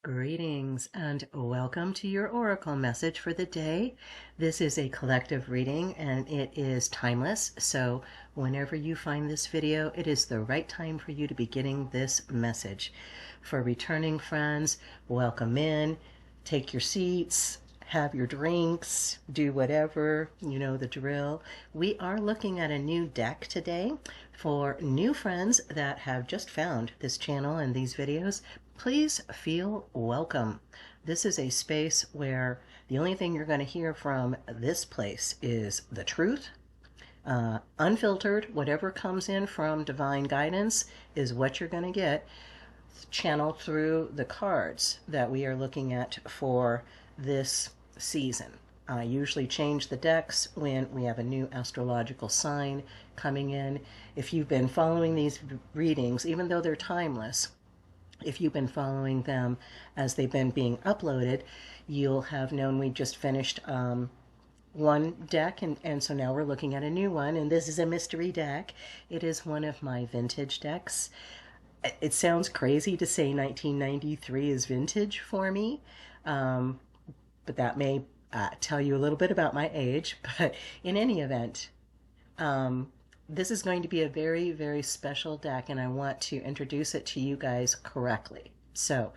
Greetings and welcome to your oracle message for the day. This is a collective reading and it is timeless. So whenever you find this video, it is the right time for you to be getting this message. For returning friends, welcome in, take your seats, have your drinks, do whatever, you know the drill. We are looking at a new deck today. For new friends that have just found this channel and these videos, please feel welcome. This is a space where the only thing you're going to hear from this place is the truth. Unfiltered, whatever comes in from divine guidance is what you're going to get channeled through the cards that we are looking at for this season. I usually change the decks when we have a new astrological sign coming in. If you've been following these readings, even though they're timeless, if you've been following them as they've been being uploaded, you'll have known we just finished one deck, and so now we're looking at a new one, and this is a mystery deck. It is one of my vintage decks. It sounds crazy to say 1993 is vintage for me, but that may tell you a little bit about my age. But in any event, this is going to be a very, very special deck, and I want to introduce it to you guys correctly. So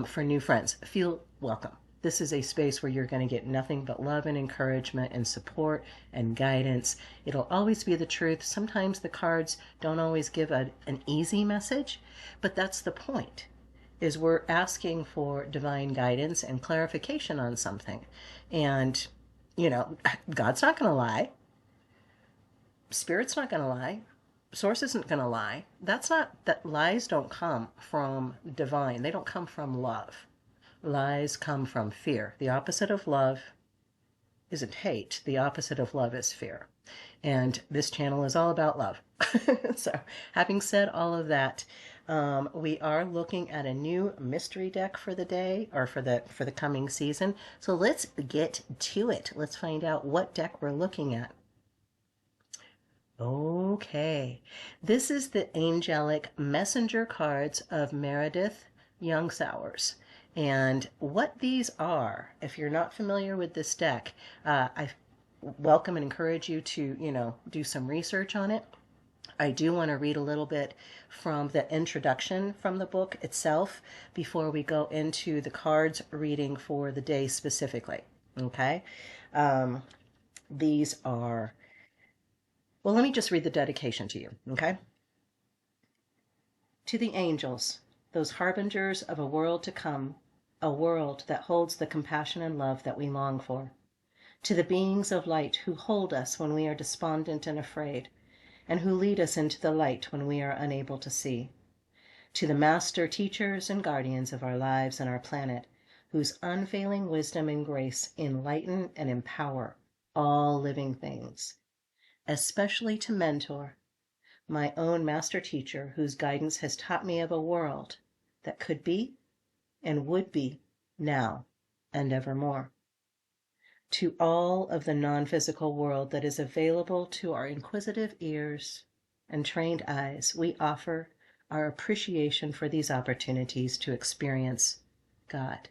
for new friends, feel welcome. This is a space where you're going to get nothing but love and encouragement and support and guidance. It'll always be the truth. Sometimes the cards don't always give an easy message, but that's the point, is we're asking for divine guidance and clarification on something. And, you know, God's not going to lie. Spirit's not going to lie. Source isn't going to lie. That lies don't come from divine. They don't come from love. Lies come from fear. The opposite of love isn't hate. The opposite of love is fear. And this channel is all about love. So having said all of that, we are looking at a new mystery deck for the day, or for the coming season. So let's get to it. Let's find out what deck we're looking at. Okay, this is the Angelic Messenger cards of Meredith Young Sowers. And what these are, if you're not familiar with this deck, I welcome and encourage you to, do some research on it. I do want to read a little bit from the introduction from the book itself before we go into the cards reading for the day specifically. Okay, these are, well, let me just read the dedication to you, okay? To the angels, those harbingers of a world to come, a world that holds the compassion and love that we long for. To the beings of light who hold us when we are despondent and afraid, and who lead us into the light when we are unable to see. To the master teachers and guardians of our lives and our planet, whose unfailing wisdom and grace enlighten and empower all living things. Especially to Mentor, my own master teacher, whose guidance has taught me of a world that could be and would be now and evermore. To all of the non-physical world that is available to our inquisitive ears and trained eyes, we offer our appreciation for these opportunities to experience God.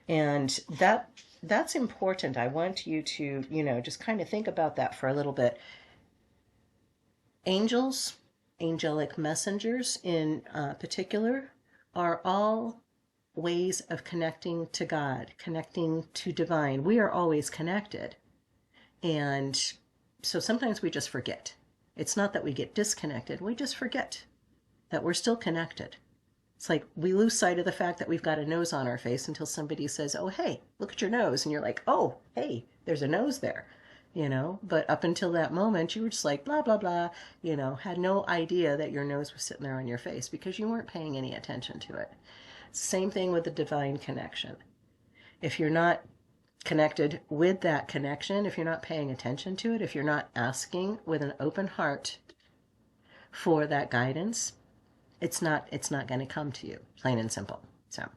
And that's important. I want you to, just kind of think about that for a little bit. Angels, angelic messengers in particular, are all ways of connecting to God, connecting to divine. We are always connected. And so sometimes we just forget. It's not that we get disconnected. We just forget that we're still connected. It's like we lose sight of the fact that we've got a nose on our face until somebody says, oh, hey, look at your nose. And you're like, oh, hey, there's a nose there, But up until that moment, you were just like, blah, blah, blah, had no idea that your nose was sitting there on your face because you weren't paying any attention to it. Same thing with the divine connection. If you're not connected with that connection, if you're not paying attention to it, if you're not asking with an open heart for that guidance, it's not going to come to you, plain and simple. So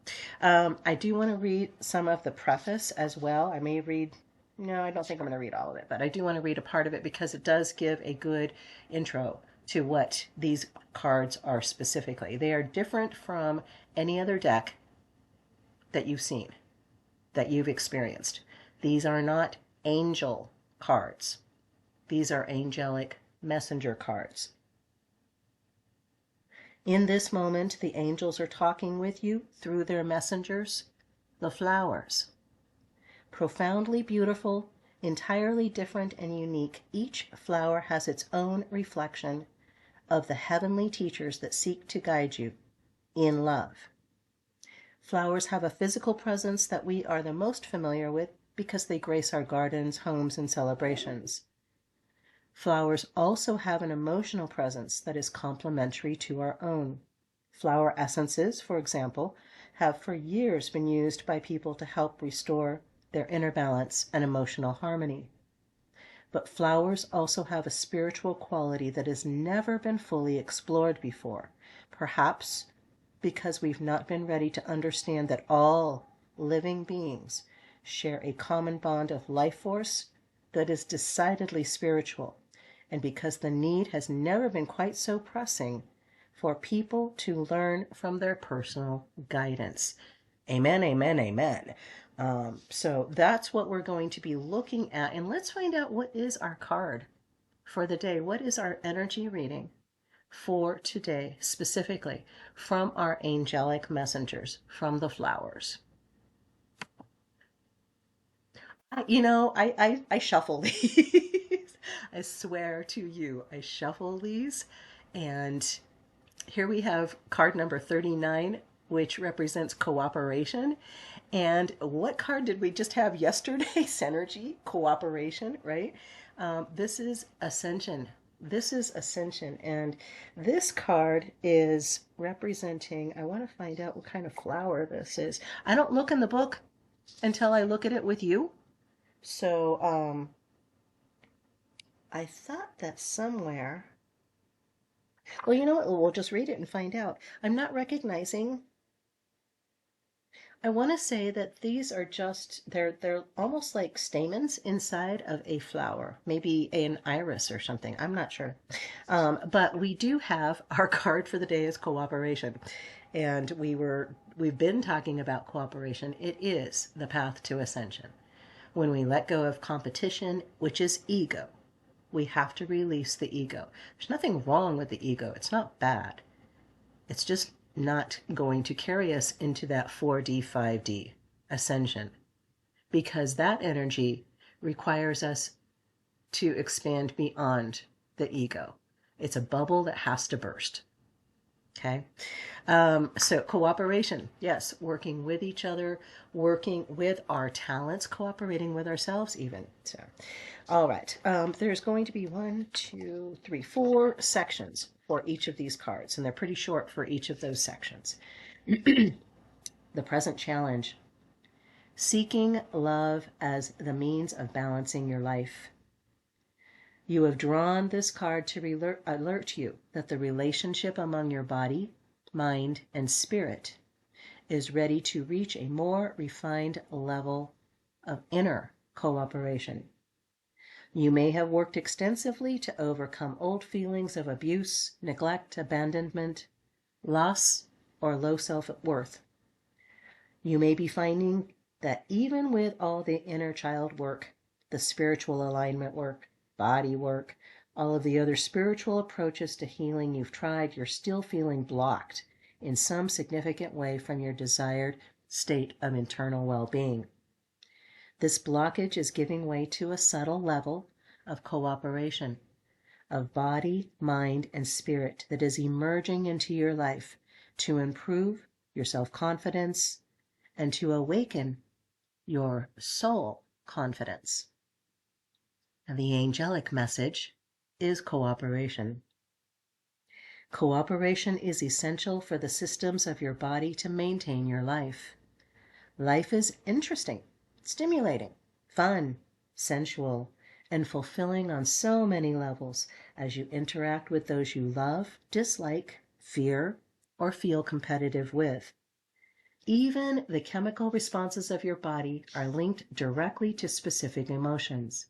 I do want to read some of the preface as well. I may read, no, I don't think I'm going to read all of it, but I do want to read a part of it because it does give a good intro to what these cards are specifically. They are different from any other deck that you've seen, that you've experienced. These are not angel cards. These are angelic messenger cards. In this moment, the angels are talking with you through their messengers, the flowers. Profoundly beautiful, entirely different and unique, each flower has its own reflection of the heavenly teachers that seek to guide you in love. Flowers have a physical presence that we are the most familiar with because they grace our gardens, homes, and celebrations. Flowers also have an emotional presence that is complementary to our own. Flower essences, for example, have for years been used by people to help restore their inner balance and emotional harmony. But flowers also have a spiritual quality that has never been fully explored before, perhaps because we've not been ready to understand that all living beings share a common bond of life force that is decidedly spiritual, and because the need has never been quite so pressing for people to learn from their personal guidance. Amen, amen, amen. So that's what we're going to be looking at. And let's find out, what is our card for the day? What is our energy reading for today, specifically from our angelic messengers, from the flowers? I shuffle these. I swear to you, I shuffle these. And here we have card number 39, which represents cooperation. And what card did we just have yesterday? Synergy, cooperation, right? This is ascension. This is ascension. And this card is representing, I want to find out what kind of flower this is. I don't look in the book until I look at it with you. So I thought that somewhere, well, you know what? We'll just read it and find out. I'm not recognizing. I want to say that these are just, they're almost like stamens inside of a flower, maybe an iris or something. I'm not sure. But we do have our card for the day is cooperation. And we've been talking about cooperation. It is the path to ascension. When we let go of competition, which is ego, we have to release the ego. There's nothing wrong with the ego. It's not bad. It's just not going to carry us into that 4D, 5D ascension, because that energy requires us to expand beyond the ego. It's a bubble that has to burst. Okay. So cooperation, yes, working with each other, working with our talents, cooperating with ourselves even. So, all right. There's going to be 4 sections for each of these cards, and they're pretty short for each of those sections. The present challenge: seeking love as the means of balancing your life. You have drawn this card to alert you that the relationship among your body, mind, and spirit is ready to reach a more refined level of inner cooperation. You may have worked extensively to overcome old feelings of abuse, neglect, abandonment, loss, or low self-worth. You may be finding that even with all the inner child work, the spiritual alignment work, body work, all of the other spiritual approaches to healing you've tried, you're still feeling blocked in some significant way from your desired state of internal well-being. This blockage is giving way to a subtle level of cooperation, of body, mind, and spirit that is emerging into your life to improve your self-confidence and to awaken your soul confidence. And the angelic message is cooperation. Cooperation is essential for the systems of your body to maintain your life. Life is interesting, stimulating, fun, sensual, and fulfilling on so many levels as you interact with those you love, dislike, fear, or feel competitive with. Even the chemical responses of your body are linked directly to specific emotions.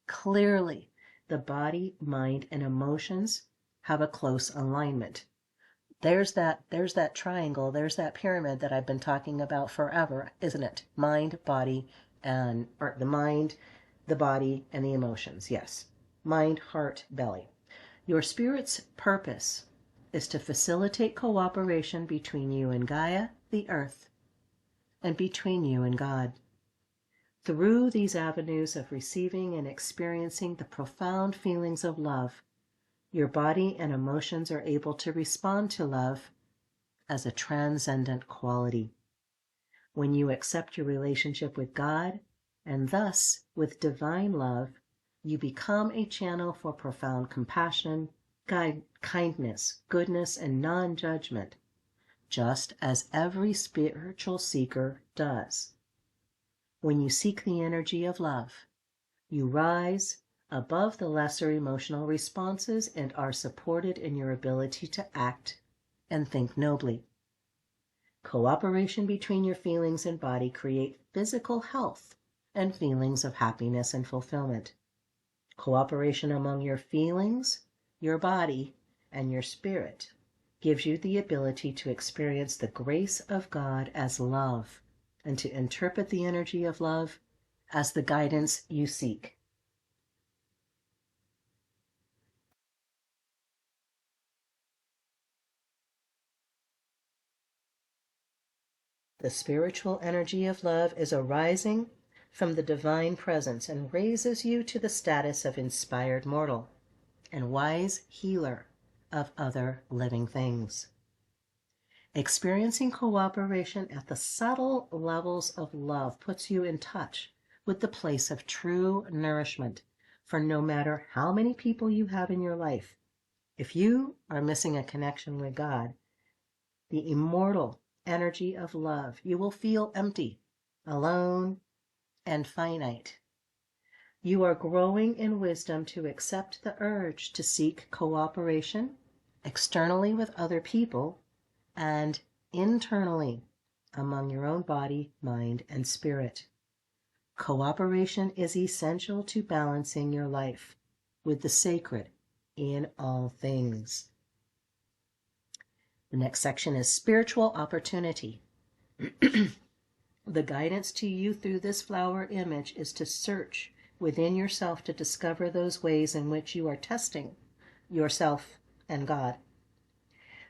Clearly, the body, mind, and emotions have a close alignment. There's that triangle, there's that pyramid that I've been talking about forever, isn't it? Mind, body, or the mind, the body, and the emotions. Yes. Mind, heart, belly. Your spirit's purpose is to facilitate cooperation between you and Gaia, the earth, and between you and God. Through these avenues of receiving and experiencing the profound feelings of love, your body and emotions are able to respond to love as a transcendent quality. When you accept your relationship with God, and thus with divine love, you become a channel for profound compassion, kindness, goodness, and non-judgment, just as every spiritual seeker does. When you seek the energy of love, you rise above the lesser emotional responses and are supported in your ability to act and think nobly. Cooperation between your feelings and body create physical health and feelings of happiness and fulfillment. Cooperation among your feelings, your body, and your spirit gives you the ability to experience the grace of God as love and to interpret the energy of love as the guidance you seek. The spiritual energy of love is arising from the divine presence and raises you to the status of inspired mortal and wise healer of other living things. Experiencing cooperation at the subtle levels of love puts you in touch with the place of true nourishment. For no matter how many people you have in your life, if you are missing a connection with God, the immortal energy of love, you will feel empty, alone, and finite. You are growing in wisdom to accept the urge to seek cooperation externally with other people and internally among your own body, mind, and spirit. Cooperation is essential to balancing your life with the sacred in all things. The next section is spiritual opportunity. The guidance to you through this flower image is to search within yourself to discover those ways in which you are testing yourself and God.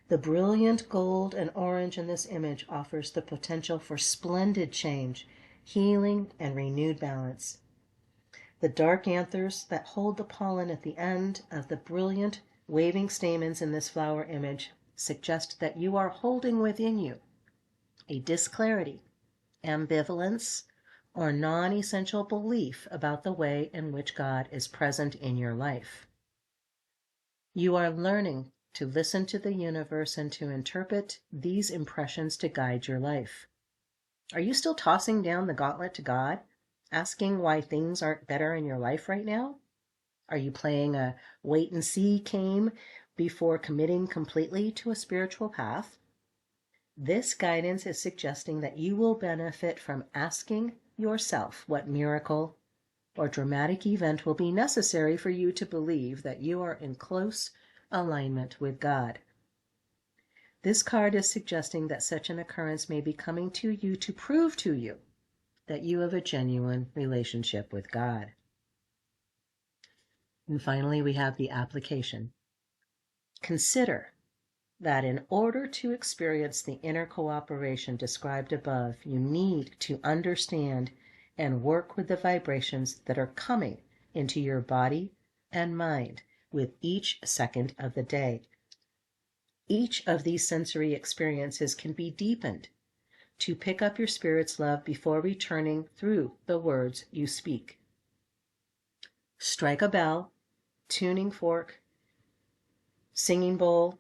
The brilliant gold and orange in this image offers the potential for splendid change, healing, and renewed balance. The dark anthers that hold the pollen at the end of the brilliant waving stamens in this flower image suggest that you are holding within you a disclarity, ambivalence, or non-essential belief about the way in which God is present in your life. You are learning to listen to the universe and to interpret these impressions to guide your life. Are you still tossing down the gauntlet to God, asking why things aren't better in your life right now? Are you playing a wait-and-see game before committing completely to a spiritual path? This guidance is suggesting that you will benefit from asking yourself what miracle or dramatic event will be necessary for you to believe that you are in close alignment with God. This card is suggesting that such an occurrence may be coming to you to prove to you that you have a genuine relationship with God. And finally, we have the application. Consider that in order to experience the inner cooperation described above, you need to understand and work with the vibrations that are coming into your body and mind with each second of the day. Each of these sensory experiences can be deepened to pick up your spirit's love before returning through the words you speak. Strike a bell, tuning fork, singing bowl,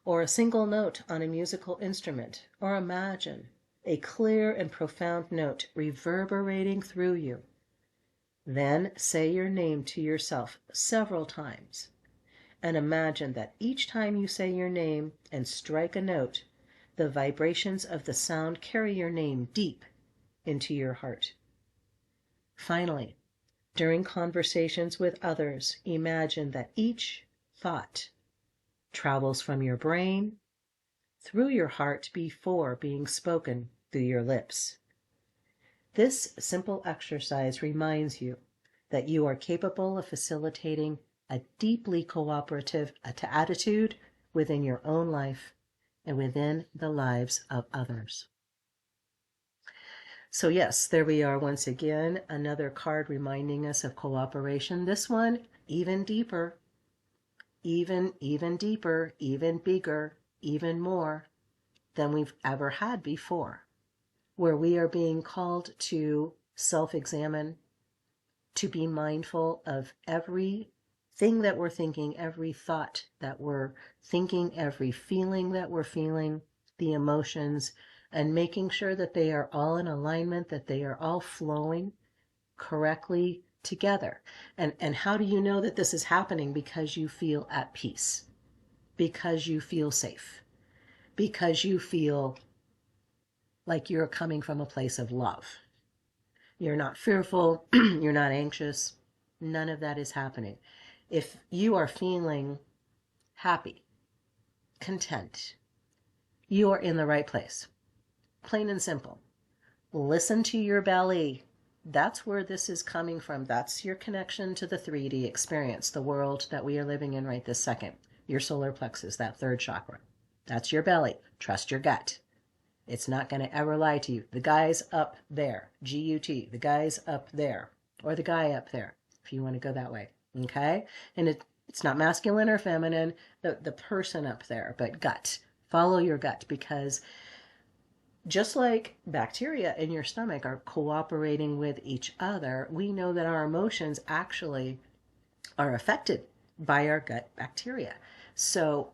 or a single note on a musical instrument, or imagine a clear and profound note reverberating through you. Then say your name to yourself several times, and imagine that each time you say your name and strike a note, the vibrations of the sound carry your name deep into your heart. Finally, during conversations with others, imagine that each thought travels from your brain through your heart before being spoken through your lips. This simple exercise reminds you that you are capable of facilitating a deeply cooperative attitude within your own life and within the lives of others. So yes, there we are once again, another card reminding us of cooperation. This one, even deeper, even deeper, even bigger, even more than we've ever had before, where we are being called to self-examine, to be mindful of everything that we're thinking, every thought that we're thinking, every feeling that we're feeling, the emotions, and making sure that they are all in alignment, that they are all flowing correctly together. And how do you know that this is happening? Because you feel at peace, because you feel safe, because you feel like you're coming from a place of love. You're not fearful, you're not anxious. None of that is happening. If you are feeling happy, content, you are in the right place. Plain and simple. Listen to your belly. That's where this is coming from. That's your connection to the 3D experience, the world that we are living in right this second. Your solar plexus, that third chakra. That's your belly. Trust your gut. It's not going to ever lie to you. The guy's up there. G-U-T. The guy's up there. Or the guy up there, if you want to go that way. Okay? And it's not masculine or feminine, the person up there, but gut. Follow your gut, because just like bacteria in your stomach are cooperating with each other, we know that our emotions actually are affected by our gut bacteria. So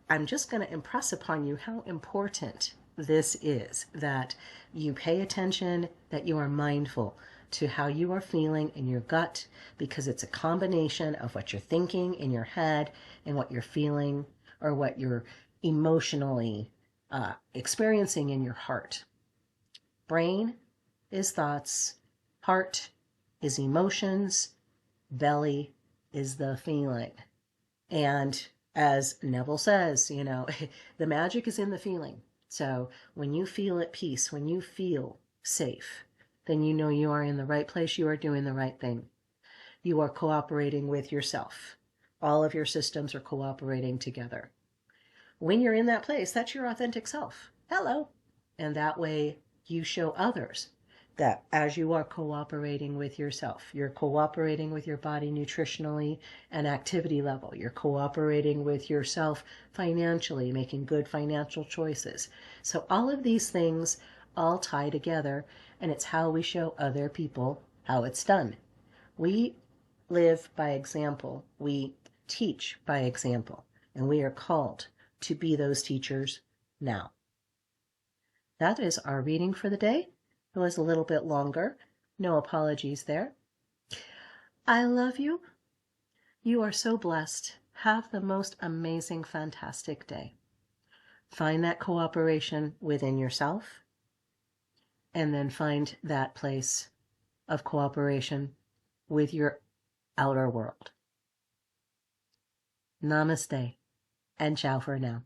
I'm just going to impress upon you how important this is, that you pay attention, that you are mindful to how you are feeling in your gut, because it's a combination of what you're thinking in your head and what you're feeling, or what you're emotionally experiencing in your heart. Brain is thoughts, heart is emotions, belly is the feeling. And as Neville says, the magic is in the feeling. So when you feel at peace, when you feel safe, then you know you are in the right place, you are doing the right thing. You are cooperating with yourself. All of your systems are cooperating together. When you're in that place, that's your authentic self. Hello. And that way you show others that as you are cooperating with yourself, you're cooperating with your body nutritionally and activity level. You're cooperating with yourself financially, making good financial choices. So all of these things all tie together, and it's how we show other people how it's done. We live by example. We teach by example, and we are called to be those teachers now. That is our reading for the day. It was a little bit longer. No apologies there. I love you. You are so blessed. Have the most amazing, fantastic day. Find that cooperation within yourself, and then find that place of cooperation with your outer world. Namaste, and ciao for now.